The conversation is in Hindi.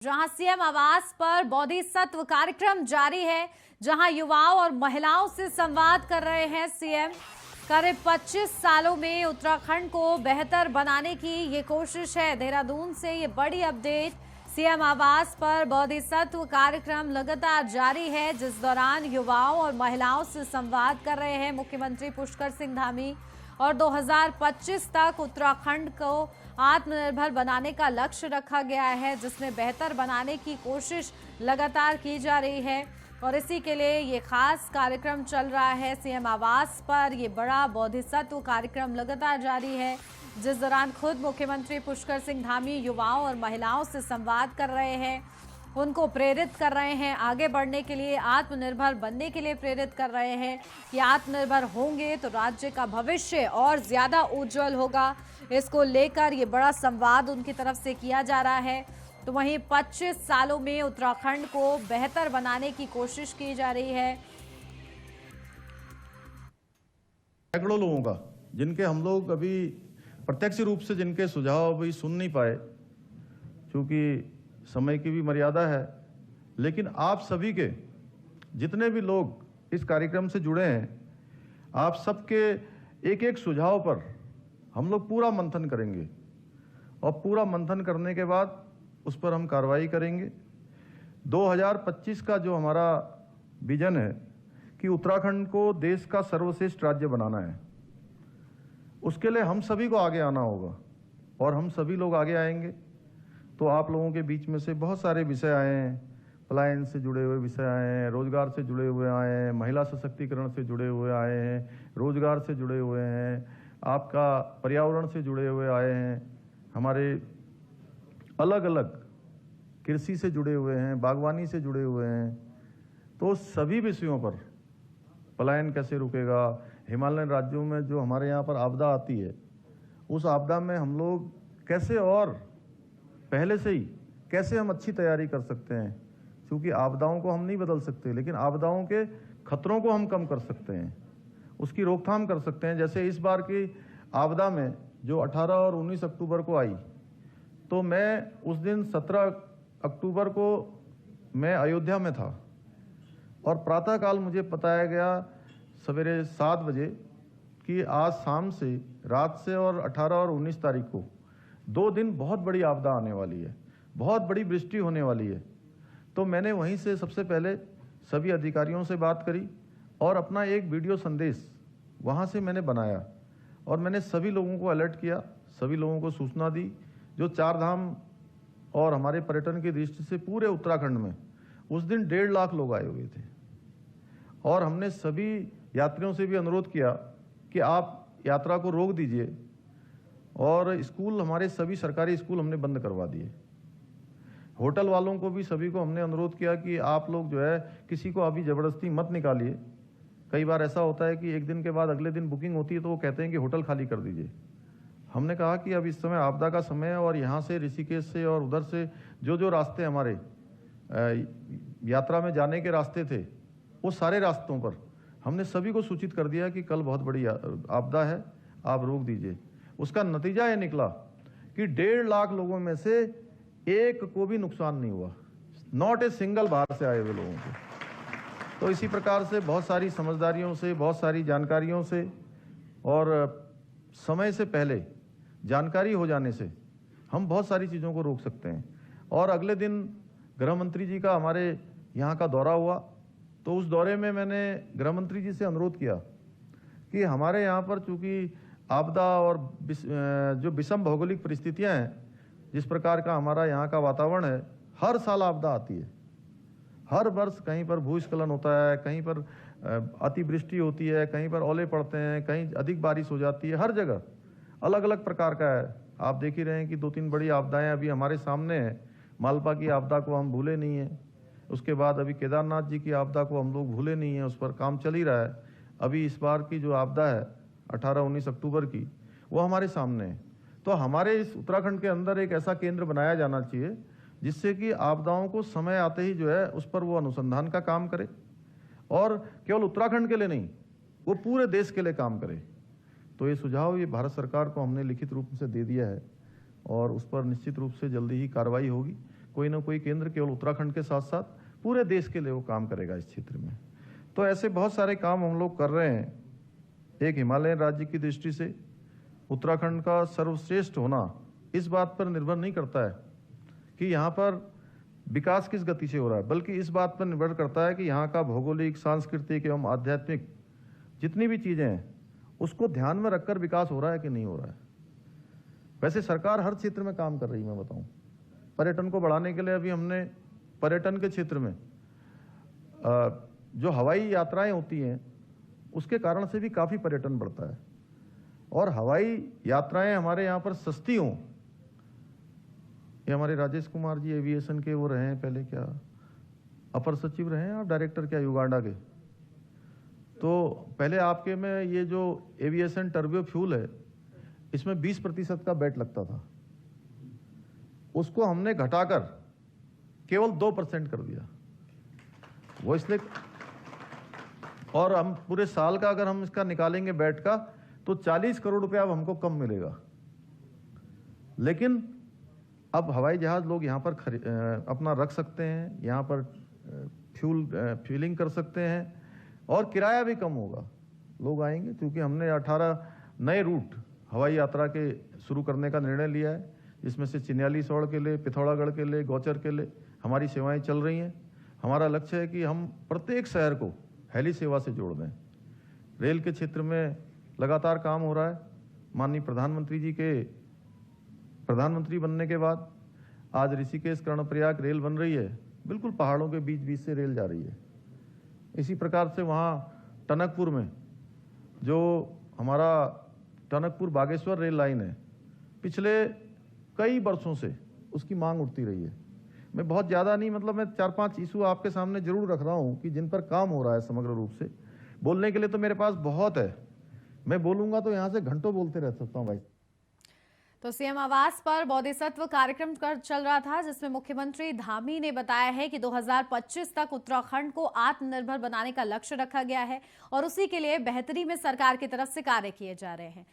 जहां सीएम आवास पर बोधिसत्व कार्यक्रम जारी है, जहां युवाओं और महिलाओं से संवाद कर रहे हैं सीएम। करीब 25 सालों में उत्तराखंड को बेहतर बनाने की ये कोशिश है। देहरादून से ये बड़ी अपडेट। सीएम आवास पर बोधिसत्व कार्यक्रम लगातार जारी है, जिस दौरान युवाओं और महिलाओं से संवाद कर रहे हैं मुख्यमंत्री पुष्कर सिंह धामी। और 2025 तक उत्तराखंड को आत्मनिर्भर बनाने का लक्ष्य रखा गया है, जिसमें बेहतर बनाने की कोशिश लगातार की जा रही है। और इसी के लिए ये खास कार्यक्रम चल रहा है। सीएम आवास पर ये बड़ा बोधिसत्व कार्यक्रम लगातार जारी है, जिस दौरान खुद मुख्यमंत्री पुष्कर सिंह धामी युवाओं और महिलाओं से संवाद कर रहे हैं, उनको प्रेरित कर रहे हैं आगे बढ़ने के लिए, आत्मनिर्भर बनने के लिए प्रेरित कर रहे हैं कि आत्मनिर्भर होंगे तो राज्य का भविष्य और ज्यादा उज्जवल होगा। इसको लेकर ये बड़ा संवाद उनकी तरफ से किया जा रहा है। तो वहीं 25 सालों में उत्तराखंड को बेहतर बनाने की कोशिश की जा रही है। सैकड़ों लोगों का, जिनके हम लोग अभी प्रत्यक्ष रूप से जिनके सुझाव अभी सुन नहीं पाए, क्योंकि समय की भी मर्यादा है, लेकिन आप सभी के जितने भी लोग इस कार्यक्रम से जुड़े हैं, आप सबके एक एक सुझाव पर हम लोग पूरा मंथन करेंगे और पूरा मंथन करने के बाद उस पर हम कार्रवाई करेंगे। 2025 का जो हमारा विजन है कि उत्तराखंड को देश का सर्वश्रेष्ठ राज्य बनाना है, उसके लिए हम सभी को आगे आना होगा और हम सभी लोग आगे आएंगे। तो आप लोगों के बीच में से बहुत सारे विषय आए हैं, पलायन से जुड़े हुए विषय आए हैं, रोजगार से जुड़े हुए आए हैं, महिला सशक्तिकरण से जुड़े हुए आए हैं, रोजगार से जुड़े हुए हैं, आपका पर्यावरण से जुड़े हुए आए हैं, हमारे अलग अलग कृषि से जुड़े हुए हैं, बागवानी से जुड़े हुए हैं। तो सभी विषयों पर पलायन कैसे रुकेगा, हिमालयन राज्यों में जो हमारे यहाँ पर आपदा आती है, उस आपदा में हम लोग कैसे और पहले से ही कैसे हम अच्छी तैयारी कर सकते हैं, क्योंकि आपदाओं को हम नहीं बदल सकते, लेकिन आपदाओं के खतरों को हम कम कर सकते हैं, उसकी रोकथाम कर सकते हैं। जैसे इस बार की आपदा में जो 18 और 19 अक्टूबर को आई, तो मैं उस दिन 17 अक्टूबर को मैं अयोध्या में था और प्रातःकाल मुझे बताया गया सवेरे 7 बजे कि आज शाम से, रात से और 18 और 19 तारीख को 2 दिन बहुत बड़ी आपदा आने वाली है, बहुत बड़ी वृष्टि होने वाली है। तो मैंने वहीं से सबसे पहले सभी अधिकारियों से बात करी और अपना एक वीडियो संदेश वहाँ से मैंने बनाया और मैंने सभी लोगों को अलर्ट किया, सभी लोगों को सूचना दी। जो 4 धाम और हमारे पर्यटन की दृष्टि से पूरे उत्तराखंड में उस दिन 1.5 लाख लोग आए हुए थे और हमने सभी यात्रियों से भी अनुरोध किया कि आप यात्रा को रोक दीजिए और स्कूल, हमारे सभी सरकारी स्कूल हमने बंद करवा दिए। होटल वालों को भी सभी को हमने अनुरोध किया कि आप लोग जो है किसी को अभी ज़बरदस्ती मत निकालिए। कई बार ऐसा होता है कि एक दिन के बाद अगले दिन बुकिंग होती है तो वो कहते हैं कि होटल खाली कर दीजिए। हमने कहा कि अब इस समय आपदा का समय है और यहाँ से ऋषिकेश से और उधर से जो जो रास्ते हमारे यात्रा में जाने के रास्ते थे, वो सारे रास्तों पर हमने सभी को सूचित कर दिया कि कल बहुत बड़ी आपदा है, आप रोक दीजिए। उसका नतीजा ये निकला कि 1.5 लाख लोगों में से एक को भी नुकसान नहीं हुआ, नॉट ए सिंगल बाहर से आए हुए लोगों को। तो इसी प्रकार से बहुत सारी समझदारियों से, बहुत सारी जानकारियों से और समय से पहले जानकारी हो जाने से हम बहुत सारी चीज़ों को रोक सकते हैं। और अगले दिन गृह मंत्री जी का हमारे यहाँ का दौरा हुआ, तो उस दौरे में मैंने गृह मंत्री जी से अनुरोध किया कि हमारे यहाँ पर चूँकि आपदा और जो विषम भौगोलिक परिस्थितियाँ हैं, जिस प्रकार का हमारा यहाँ का वातावरण है, हर साल आपदा आती है, हर वर्ष कहीं पर भूस्खलन होता है, कहीं पर अतिवृष्टि होती है, कहीं पर ओले पड़ते हैं, कहीं अधिक बारिश हो जाती है, हर जगह अलग अलग प्रकार का है। आप देख ही रहे हैं कि 2-3 बड़ी आपदाएं अभी हमारे सामने हैं। मालपा की आपदा को हम भूले नहीं हैं, उसके बाद अभी केदारनाथ जी की आपदा को हम लोग भूले नहीं हैं, उस पर काम चल ही रहा है। अभी इस बार की जो आपदा है 18-19 अक्टूबर की, वो हमारे सामने है। तो हमारे इस उत्तराखंड के अंदर एक ऐसा केंद्र बनाया जाना चाहिए जिससे कि आपदाओं को समय आते ही जो है उस पर वो अनुसंधान का काम करे और केवल उत्तराखंड के लिए नहीं, वो पूरे देश के लिए काम करे। तो ये सुझाव ये भारत सरकार को हमने लिखित रूप से दे दिया है और उस पर निश्चित रूप से जल्दी ही कार्रवाई होगी। कोई ना कोई केंद्र केवल उत्तराखंड के साथ साथ पूरे देश के लिए वो काम करेगा इस क्षेत्र में। तो ऐसे बहुत सारे काम हम लोग कर रहे हैं। एक हिमालयन राज्य की दृष्टि से उत्तराखंड का सर्वश्रेष्ठ होना इस बात पर निर्भर नहीं करता है कि यहाँ पर विकास किस गति से हो रहा है, बल्कि इस बात पर निर्भर करता है कि यहाँ का भौगोलिक, सांस्कृतिक एवं आध्यात्मिक जितनी भी चीजें हैं उसको ध्यान में रखकर विकास हो रहा है कि नहीं हो रहा है। वैसे सरकार हर क्षेत्र में काम कर रही है। मैं बताऊं, पर्यटन को बढ़ाने के लिए अभी हमने पर्यटन के क्षेत्र में जो हवाई यात्राएं होती हैं उसके कारण से भी काफी पर्यटन बढ़ता है, और हवाई यात्राएं हमारे यहाँ पर सस्ती हों। ये हमारे राजेश कुमार जी एविएशन के वो रहे हैं, पहले क्या अपर सचिव रहे हैं और डायरेक्टर क्या युगांडा के। तो पहले आपके में ये जो एविएशन टर्बो फ्यूल है इसमें 20% का बैट लगता था, उसको हमने घटाकर केवल 2% कर दिया। वो इसलिए, और हम पूरे साल का अगर हम इसका निकालेंगे बैट का तो 40 करोड़ रुपया अब हमको कम मिलेगा। लेकिन अब हवाई जहाज लोग यहाँ पर अपना रख सकते हैं, यहाँ पर फ्यूलिंग कर सकते हैं और किराया भी कम होगा। लोग आएंगे क्योंकि हमने 18 नए रूट हवाई यात्रा के शुरू करने का निर्णय लिया है, जिसमें से चिन्यालीसौड़ के लिए, पिथौरागढ़ के लिए, गौचर के लिए हमारी सेवाएं चल रही हैं। हमारा लक्ष्य है कि हम प्रत्येक शहर को हेली सेवा से जोड़ दें। रेल के क्षेत्र में लगातार काम हो रहा है। माननीय प्रधानमंत्री जी के प्रधानमंत्री बनने के बाद आज ऋषिकेश कर्णप्रयाग रेल बन रही है, बिल्कुल पहाड़ों के बीच बीच से रेल जा रही है। इसी प्रकार से वहाँ टनकपुर में जो हमारा टनकपुर बागेश्वर रेल लाइन है, पिछले कई वर्षों से उसकी मांग उठती रही है। मैं बहुत ज़्यादा नहीं, मतलब मैं 4-5 इशू आपके सामने जरूर रख रहा हूँ कि जिन पर काम हो रहा है समग्र रूप से। बोलने के लिए तो मेरे पास बहुत है, मैं बोलूँगा तो यहाँ से घंटों बोलते रह सकता हूँ भाई। तो सीएम आवास पर बोधिसत्व कार्यक्रम चल रहा था, जिसमें मुख्यमंत्री धामी ने बताया है कि 2025 तक उत्तराखंड को आत्मनिर्भर बनाने का लक्ष्य रखा गया है और उसी के लिए बेहतरी में सरकार की तरफ से कार्य किए जा रहे हैं।